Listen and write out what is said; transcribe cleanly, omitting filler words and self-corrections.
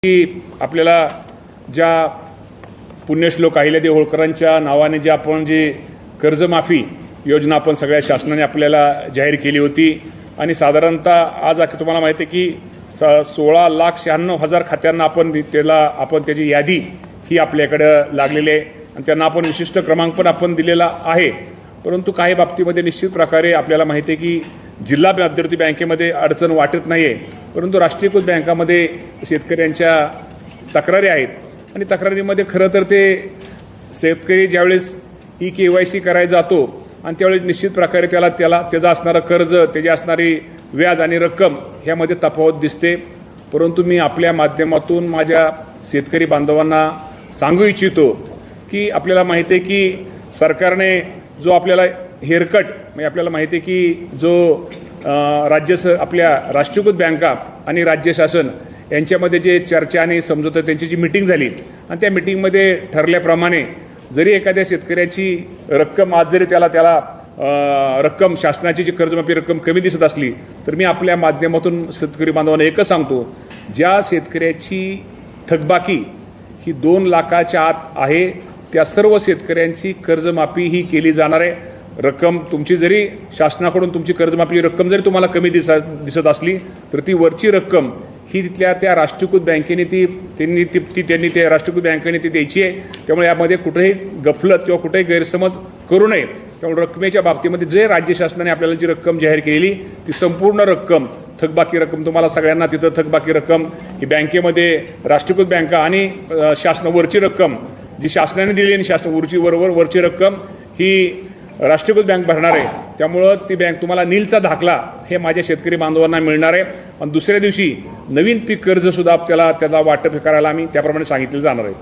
की आपल्याला ज्या पुण्यश्लोक अहिल्यादेवी होळकरांच्या नावाने जे आपण जे कर्जमाफी योजना आपण सगळ्या शासनाने आपल्याला जाहीर केली होती आणि साधारणतः आज तुम्हाला माहिती आहे की 16,96,000 खात्यांना आपण त्याची यादी ही आपल्याकडं लागलेली आहे आणि त्यांना आपण विशिष्ट क्रमांक पण आपण दिलेला आहे. परंतु काही बाबतीमध्ये निश्चित प्रकारे आपल्याला माहिती आहे की जिल्हा मध्यवर्ती बँकेमध्ये अडचण वाटत नाही आहे, परंतु राष्ट्रीयकृत बँकामध्ये शेतकऱ्यांच्या तक्रारी आहेत आणि तक्रारीमध्ये खरं तर ते शेतकरी ज्यावेळेस KYC करायला जातो आणि त्यावेळेस निश्चित प्रकारे त्याचं असणारं कर्ज, त्याची असणारी व्याज आणि रक्कम ह्यामध्ये तफावत दिसते. परंतु मी आपल्या माध्यमातून माझ्या शेतकरी बांधवांना सांगू इच्छितो की आपल्याला माहिती आहे की सरकारने जो आपल्याला हेअरकट म्हणजे आपल्याला माहिती आहे की जो आपल्या राष्ट्रीयकृत बँका आणि राज्य शासन यांच्यामध्ये जे चर्चा आणि समझोता त्यांची जी मीटिंग झाली आणि त्या मीटिंगमध्ये ठरल्याप्रमाणे जरी एखाद्या शेतकऱ्याची रक्कम आज जरी त्याला रक्कम शासनाची जी कर्जमाफी रक्कम कमी दिसत असली तर मी आपल्या माध्यमातून शेतकरी बांधवांना एकच सांगतो, ज्या शेतकऱ्याची थकबाकी ही 2 लाखाच्या आत आहे त्या सर्व शेतकऱ्यांची कर्जमाफी ही केली जाणार आहे. रक्कम तुमची जरी शासनाकडून तुमची कर्जमाफी रक्कम जरी तुम्हाला कमी दिसत असली तर ती वरची रक्कम ही तिथल्या त्या राष्ट्रीयकृत बँकेने त्यांनी त्या राष्ट्रीयकृत बँकेने ती द्यायची आहे. त्यामुळे यामध्ये कुठेही गफलत किंवा कुठेही गैरसमज करू नये. त्यामुळे रकमेच्या बाबतीमध्ये जे राज्य शासनाने आपल्याला जी रक्कम जाहीर केलेली ती संपूर्ण रक्कम थकबाकी रक्कम तुम्हाला सगळ्यांना तिथं थकबाकी रक्कम ही बँकेमध्ये राष्ट्रीयकृत बँका आणि शासनावरची रक्कम जी शासनाने दिली आणि शासन वरची रक्कम ही राष्ट्रीयकृत बँक भरणार आहे. त्यामुळं ती बँक तुम्हाला नीलचा दाखला हे माझ्या शेतकरी बांधवांना मिळणार आहे आणि दुसऱ्या दिवशी नवीन पीक कर्ज सुद्धा त्याचा वाटप करायला आम्ही त्याप्रमाणे सांगितलं जाणार आहे.